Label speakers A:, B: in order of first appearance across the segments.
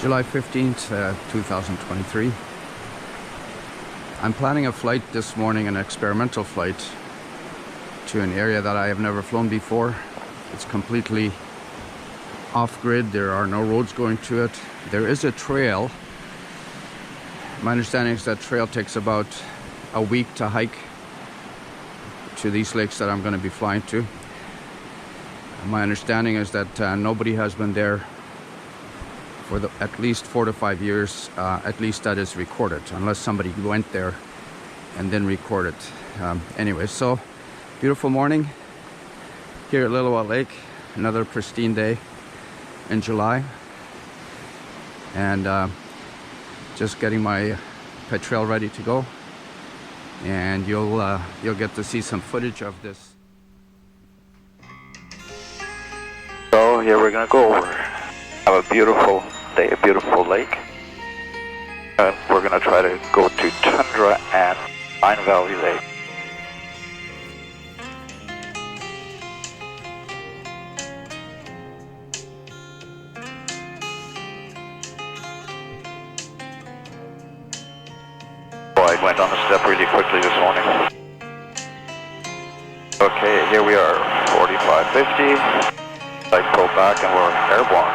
A: July 15th, 2023. I'm planning a flight this morning, an experimental flight to an area that I have never flown before. It's completely off-grid. There are no roads going to it. There is a trail. My understanding is that trail takes about a week to hike to these lakes that I'm going to be flying to. My understanding is that nobody has been there for at least 4 to 5 years, at least that is recorded, unless somebody went there and then recorded. Anyway, so beautiful morning here at Lillooet Lake, another pristine day in July, and just getting my Petrel ready to go, and you'll get to see some footage of this.
B: So here we're gonna go over. Have a beautiful day, a beautiful lake. We're gonna try to go to Tundra and Pine Valley Lake. Oh, I went on the step really quickly this morning. Okay, here we are, 4550. I pull back and we're airborne.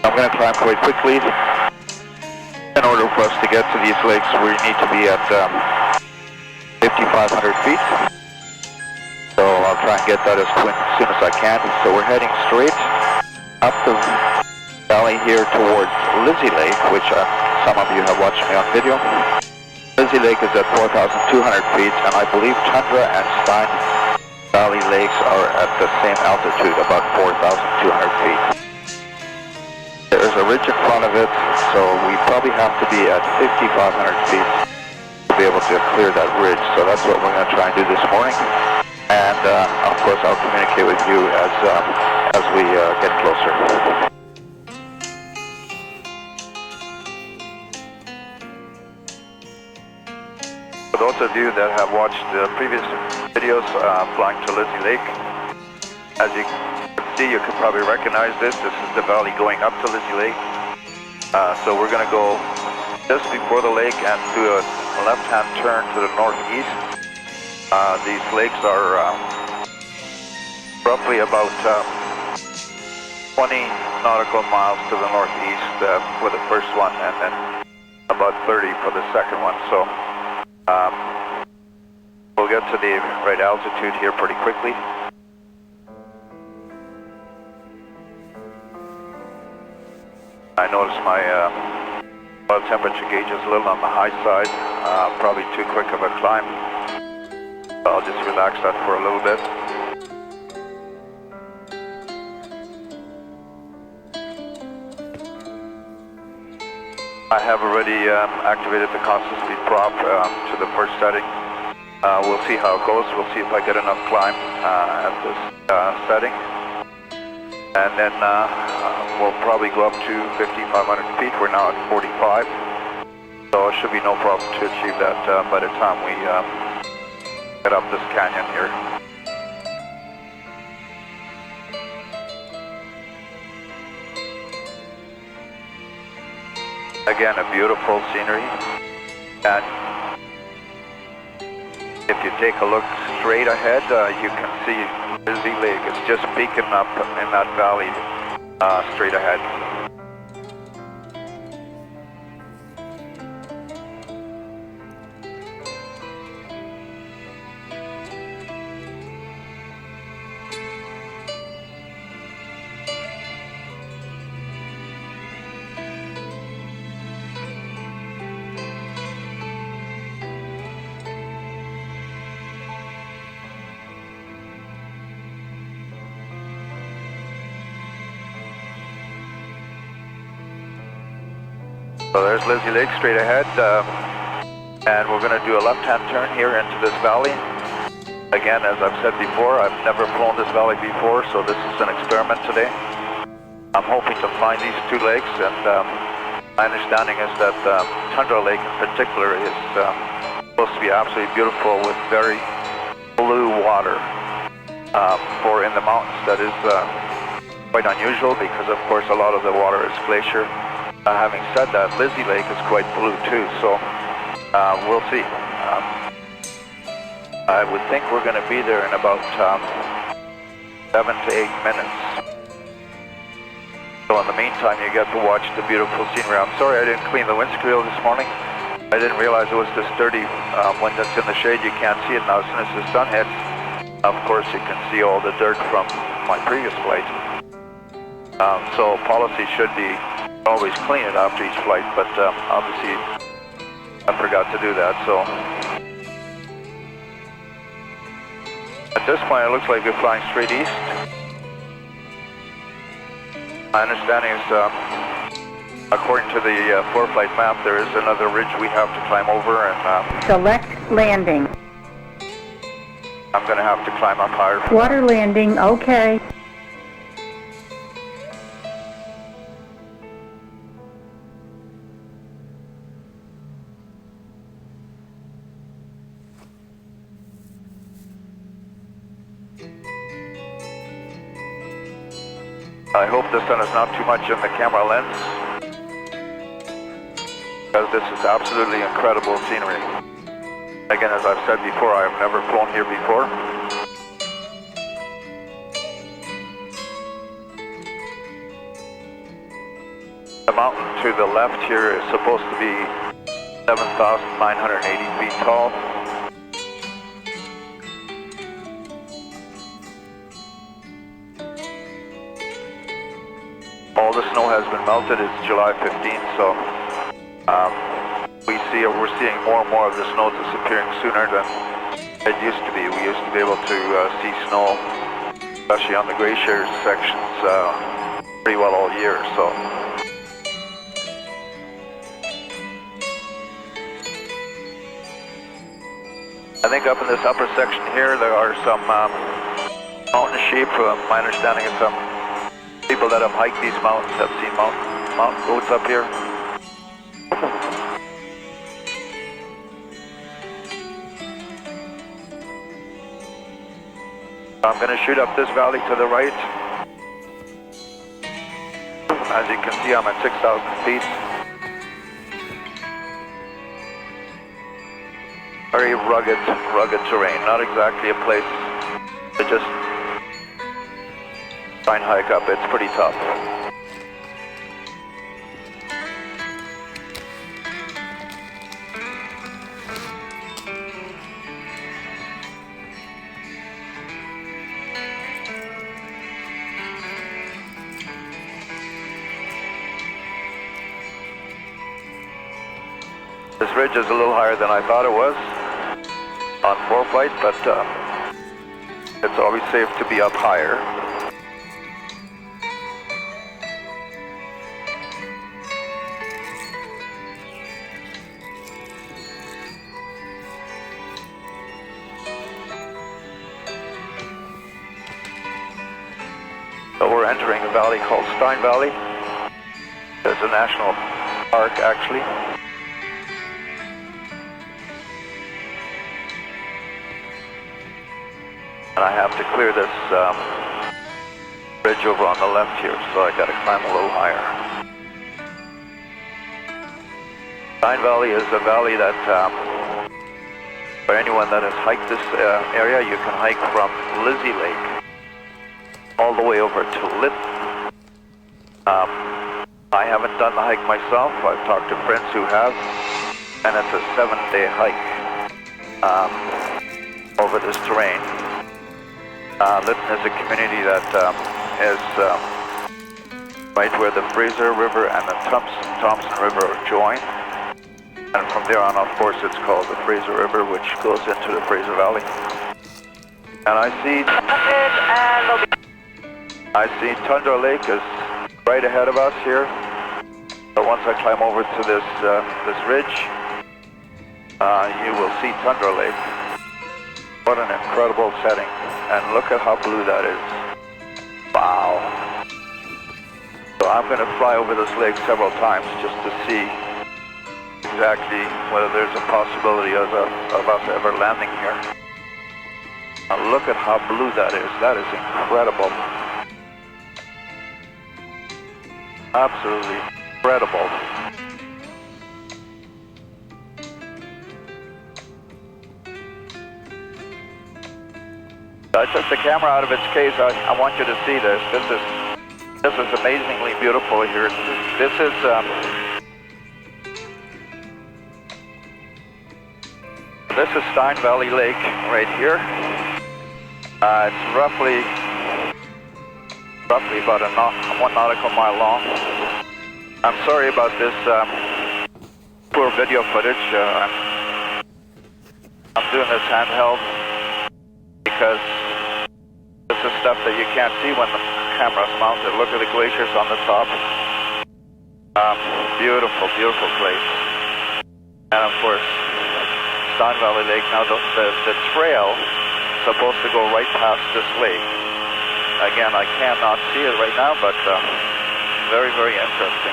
B: I'm going to climb quite quickly. In order for us to get to these lakes, we need to be at 5,500 feet. So I'll try and get that as soon as I can. So we're heading straight up the valley here towards Lizzie Lake, which some of you have watched me on video. Lizzie Lake is at 4,200 feet, and I believe Tundra and Stein Valley Lakes are at the same altitude, about 4,200 feet. There's a ridge in front of it, so we probably have to be at 5,500 feet to be able to clear that ridge. So that's what we're going to try and do this morning. And of course, I'll communicate with you as we get closer. For those of you that have watched the previous videos flying to Lizzie Lake, as you you can probably recognize this. This is the valley going up to Lizzie Lake. So we're going to go just before the lake and do a left-hand turn to the northeast. These lakes are roughly about 20 nautical miles to the northeast for the first one, and then about 30 for the second one. So we'll get to the right altitude here pretty quickly. I noticed my oil temperature gauge is a little on the high side, probably too quick of a climb. So I'll just relax that for a little bit. I have already activated the constant speed prop to the first setting. We'll see how it goes. We'll see if I get enough climb at this setting. And then we'll probably go up to 5,500 feet. We're now at 45. So it should be no problem to achieve that by the time we get up this canyon here. Again, a beautiful scenery. And if you take a look straight ahead, you can see Lizzie Lake. It's just peeking up in that valley straight ahead. So there's Lizzie Lake straight ahead. And we're going to do a left-hand turn here into this valley. Again, as I've said before, I've never flown this valley before, so this is an experiment today. I'm hoping to find these two lakes, and my understanding is that Tundra Lake in particular is supposed to be absolutely beautiful with very blue water. For in the mountains, that is quite unusual because, of course, a lot of the water is glacier. Having said that, Lizzie Lake is quite blue too, so we'll see. I would think we're going to be there in about 7 to 8 minutes. So in the meantime, you get to watch the beautiful scenery. I'm sorry I didn't clean the windscreen this morning. I didn't realize it was this dirty. When it's in the shade, you can't see it. Now, as soon as the sun hits, of course, you can see all the dirt from my previous flight. So policy should be always clean it after each flight, but obviously I forgot to do that. So at this point, it looks like we're flying straight east. My understanding is, according to the four-flight map, there is another ridge we have to climb over, and
C: select landing.
B: I'm going to have to climb up higher.
C: Water landing, okay.
B: I hope the sun is not too much in the camera lens, because this is absolutely incredible scenery. Again, as I've said before, I've never flown here before. The mountain to the left here is supposed to be 7,980 feet tall. All the snow has been melted. It's July 15th, so we're seeing more and more of the snow disappearing sooner than it used to be. We used to be able to see snow, especially on the glacier sections, pretty well all year. So I think up in this upper section here, there are some mountain sheep. My understanding is some people that have hiked these mountains have seen mountain goats up here. I'm going to shoot up this valley to the right. As you can see, I'm at 6,000 feet. Very rugged terrain. Not exactly a place to just try and hike up. It's pretty tough. This ridge is a little higher than I thought it was on four-flight, but it's always safe to be up higher. So we're entering a valley called Stein Valley. It's a national park, actually. And I have to clear this bridge over on the left here, so I got to climb a little higher. Stein Valley is a valley that, for anyone that has hiked this area, you can hike from Lizzie Lake all the way over to Lytton. I haven't done the hike myself. I've talked to friends who have, and it's a 7-day hike over this terrain. Lytton is a community that is right where the Fraser River and the Thompson River join. And from there on, of course, it's called the Fraser River, which goes into the Fraser Valley. And I see Tundra Lake is right ahead of us here. So once I climb over to this ridge, you will see Tundra Lake. What an incredible setting. And look at how blue that is. Wow. So I'm going to fly over this lake several times just to see exactly whether there's a possibility of us ever landing here. Now look at how blue that is. That is incredible. Absolutely incredible. I took the camera out of its case. I want you to see this. This is amazingly beautiful here. This is Stein Valley Lake right here. It's roughly about a 1 nautical mile long. I'm sorry about this poor video footage. I'm doing this handheld because this is stuff that you can't see when the camera's mounted. Look at the glaciers on the top. Beautiful, beautiful place. And of course, Stein Valley Lake. Now the trail is supposed to go right past this lake. Again, I cannot see it right now, but very, very interesting.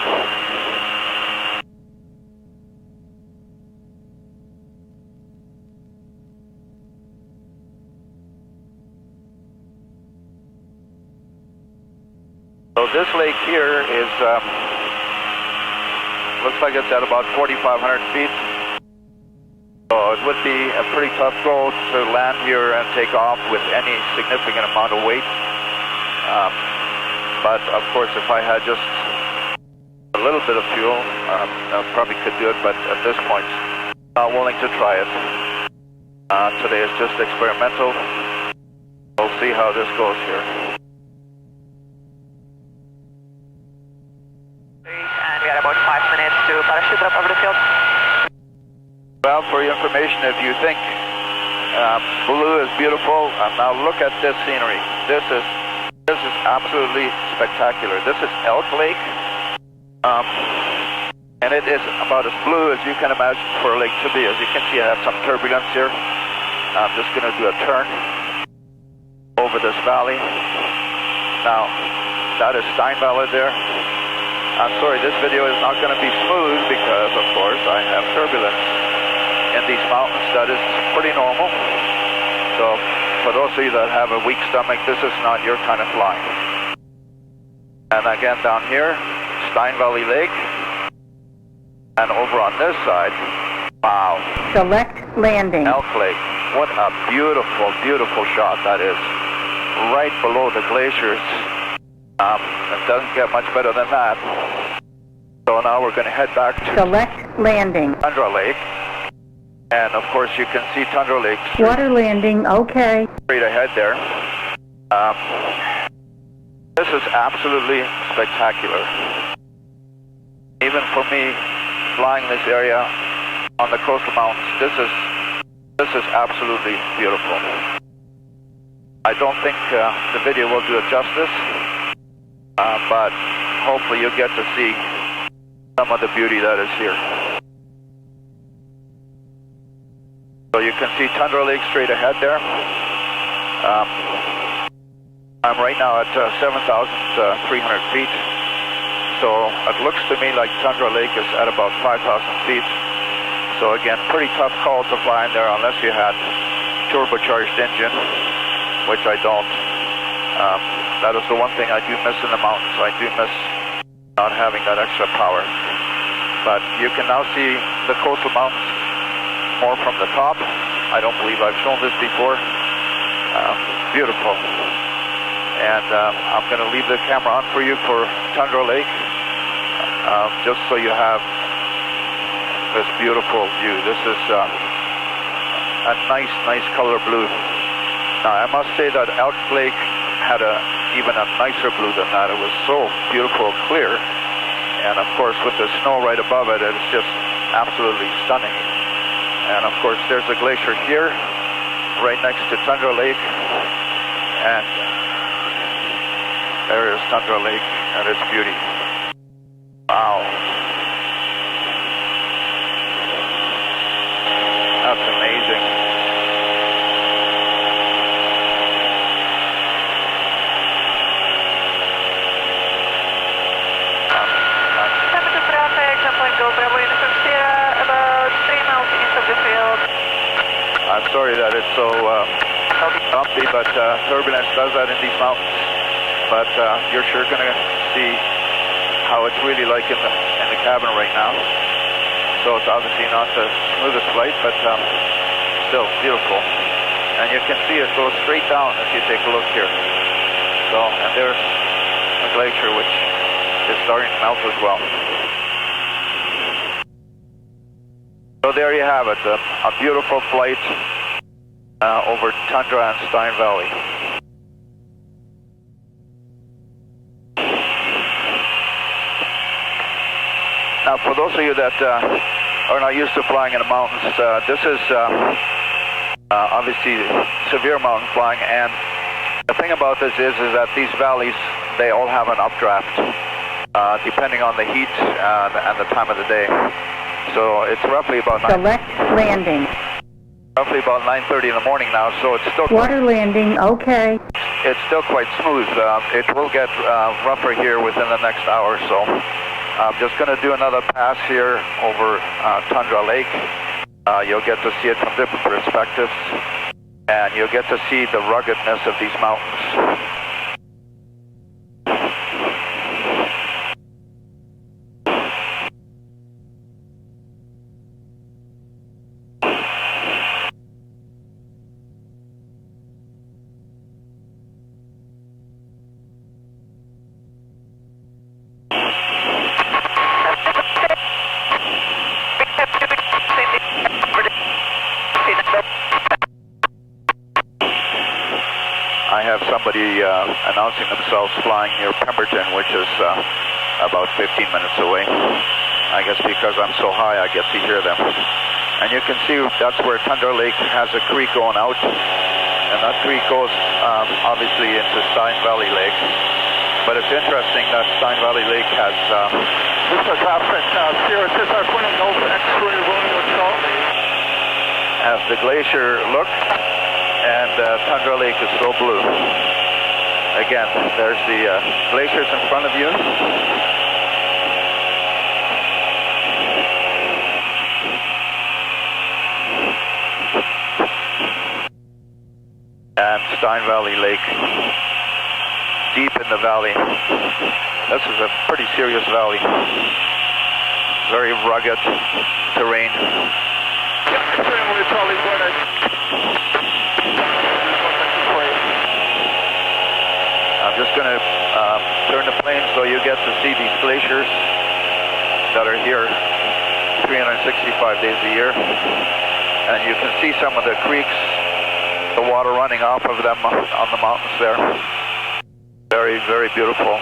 B: So this lake here is, looks like it's at about 4,500 feet. So it would be a pretty tough goal to land here and take off with any significant amount of weight. But of course, if I had just a little bit of fuel, I probably could do it, but at this point, not willing to try it. Today is just experimental. We'll see how this goes here.
D: And we had about 5 minutes to parachute up over the field.
B: Well, for your information, if you think blue is beautiful, now look at this scenery. This is absolutely spectacular. This is Elk Lake, and it is about as blue as you can imagine for a lake to be. As you can see, I have some turbulence here. I'm just going to do a turn over this valley. Now, that is Stein Valley there. I'm sorry, this video is not going to be smooth because, of course, I have turbulence in these mountains. That is pretty normal. So, for those of you that have a weak stomach, this is not your kind of flying. And again, down here, Stein Valley Lake. And over on this side, wow.
C: Select landing.
B: Elk Lake. What a beautiful, beautiful shot that is. Right below the glaciers. It doesn't get much better than that. So now we're going to head back to
C: Select landing.
B: Tundra Lake. And of course you can see Tundra Lake
C: Water landing, okay.
B: straight ahead there. This is absolutely spectacular. Even for me, flying this area on the coastal mountains, this is absolutely beautiful. I don't think the video will do it justice, but hopefully you'll get to see some of the beauty that is here. So you can see Tundra Lake straight ahead there. I'm right now at 7,300 feet. So it looks to me like Tundra Lake is at about 5,000 feet. So again, pretty tough call to fly in there unless you had turbocharged engine, which I don't. That is the one thing I do miss in the mountains. I do miss not having that extra power. But you can now see the coastal mountains more from the top. I don't believe I've shown this before. Beautiful. And I'm going to leave the camera on for you for Tundra Lake, just so you have this beautiful view. This is a nice color blue. Now I must say that Elk Lake had even a nicer blue than that. It was so beautiful, clear, and of course with the snow right above it, it's just absolutely stunning. And of course there's a glacier here, right next to Tundra Lake, and there is Tundra Lake and its beauty. Wow.
D: Eagle Bravo Uniform Sierra, about 3 miles east of the field.
B: I'm sorry that it's so bumpy, but turbulence does that in these mountains. But you're sure going to see how it's really like in the cabin right now. So it's obviously not the smoothest flight, but still beautiful. And you can see it goes straight down if you take a look here. So, and there's a glacier which is starting to melt as well. So there you have it, a beautiful flight over Tundra and Stein Valley. Now, for those of you that are not used to flying in the mountains, this is obviously severe mountain flying, and the thing about this is that these valleys, they all have an updraft, depending on the heat and the time of the day. So it's roughly about
C: Select landing.
B: roughly about 9:30 in the morning now, so it's still
C: Water landing, okay.
B: it's still quite smooth. It will get rougher here within the next hour or so. I'm just going to do another pass here over Tundra Lake. You'll get to see it from different perspectives, and you'll get to see the ruggedness of these mountains. I have somebody announcing themselves flying near Pemberton, which is about 15 minutes away. I guess because I'm so high, I get to hear them. And you can see that's where Tundra Lake has a creek going out. And that creek goes obviously into Stein Valley Lake. But it's interesting that Stein Valley Lake has...
E: This is Captain Sierra Cesar pointing over X-ray Romeo Charlie.
B: As the glacier look, and Tundra Lake is so blue. Again, there's the glaciers in front of you. And Stein Valley Lake, deep in the valley. This is a pretty serious valley. Very rugged terrain. I'm just going to turn the plane so you get to see these glaciers that are here 365 days a year. And you can see some of the creeks, the water running off of them on the mountains there. Very, very beautiful.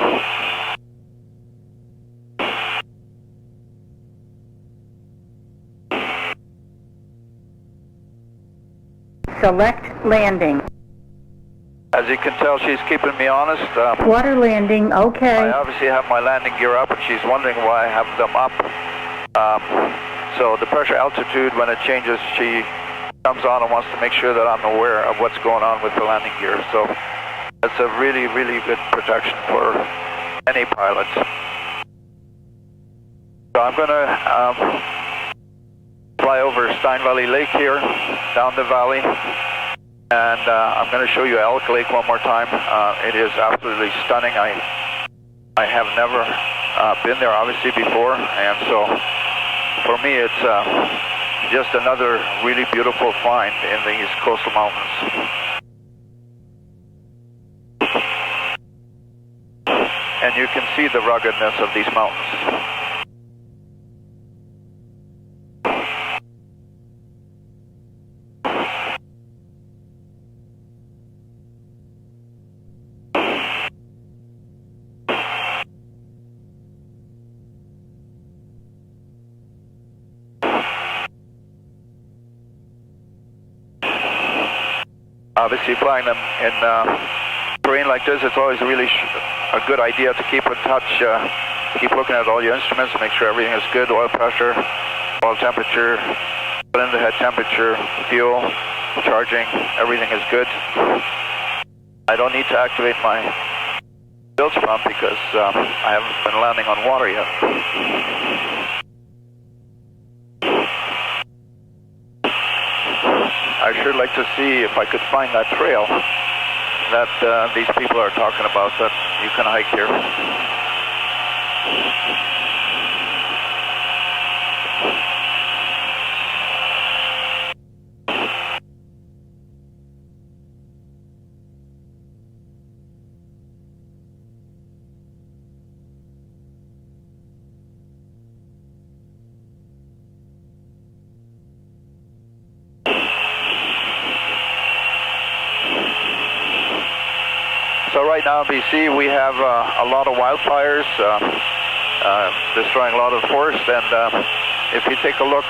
C: Select landing.
B: As you can tell, she's keeping me honest.
C: Water landing, okay.
B: I obviously have my landing gear up, and she's wondering why I have them up. So the pressure altitude, when it changes, she comes on and wants to make sure that I'm aware of what's going on with the landing gear. So it's a really, really good protection for any pilot. So I'm going to fly over Stein Valley Lake here, down the valley. And I'm going to show you Elk Lake one more time. It is absolutely stunning. I have never been there, obviously, before. And so, for me, it's just another really beautiful find in these coastal mountains. And you can see the ruggedness of these mountains. Obviously, flying them in terrain like this, it's always really a good idea to keep in touch, keep looking at all your instruments, make sure everything is good, oil pressure, oil temperature, cylinder head temperature, fuel, charging, everything is good. I don't need to activate my bilge pump because I haven't been landing on water yet. sure like to see if I could find that trail that these people are talking about that you can hike here. So right now in BC we have a lot of wildfires destroying a lot of forest, and if you take a look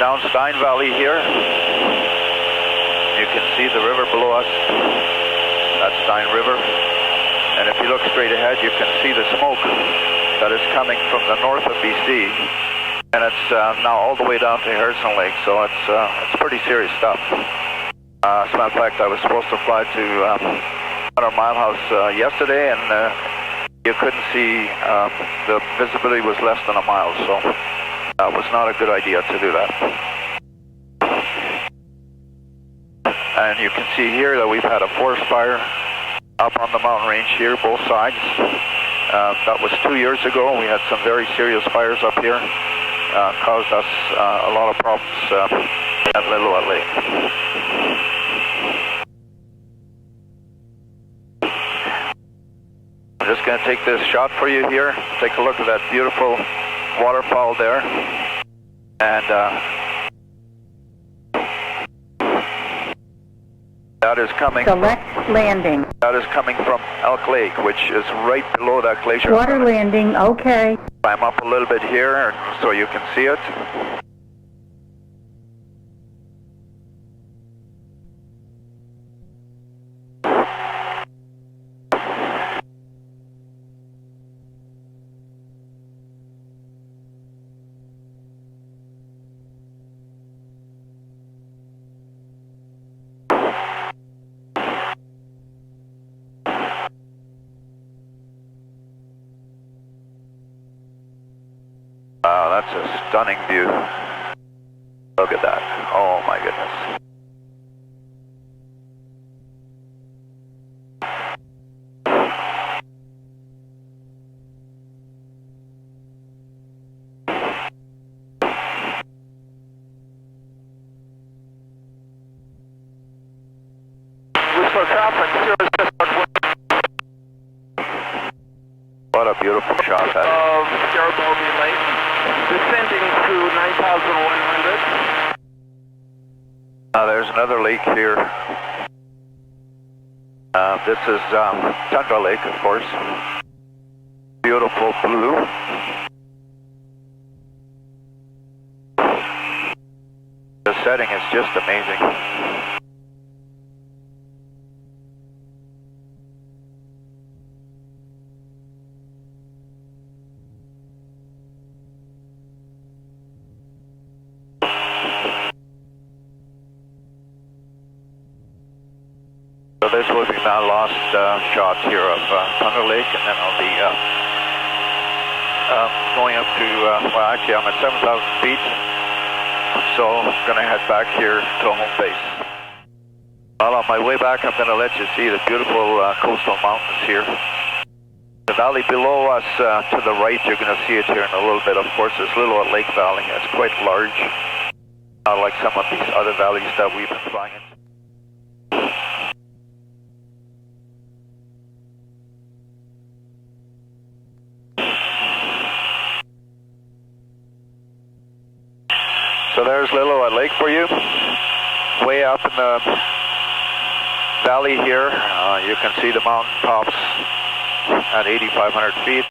B: down Stein Valley here, you can see the river below us. That's Stein River, and if you look straight ahead you can see the smoke that is coming from the north of BC, and it's now all the way down to Harrison Lake, so it's pretty serious stuff. As a matter of fact, I was supposed to fly to 100 Mile House yesterday, and you couldn't see, the visibility was less than a mile, so it was not a good idea to do that. And you can see here that we've had a forest fire up on the mountain range here, both sides. That was 2 years ago. We had some very serious fires up here, caused us a lot of problems at Lillooet Lake. I'm just going to take this shot for you here. Take a look at that beautiful waterfall there. And that is coming.
C: Select landing.
B: That is coming from Elk Lake, which is right below that glacier.
C: Water landing, okay.
B: Climb up a little bit here so you can see it. Wow, that's a stunning view. Look at that. Oh my goodness.
E: Whistler traffic,
B: What a beautiful shot that is.
E: of Garibaldi Lake, descending to 9,100.
B: Now there's another lake here. This is Tundra Lake, of course. Beautiful blue. The setting is just amazing. So this will be my last shot here of Thunder Lake, and then I'll be going up to, well actually I'm at 7,000 feet, so I'm going to head back here to home base. Well, on my way back I'm going to let you see the beautiful coastal mountains here. The valley below us to the right, you're going to see it here in a little bit. Of course, this Lillooet Lake Valley is quite large, not like some of these other valleys that we've been flying into. So there's Lillooet Lake for you. Way up in the valley here, you can see the mountain tops at 8,500 feet.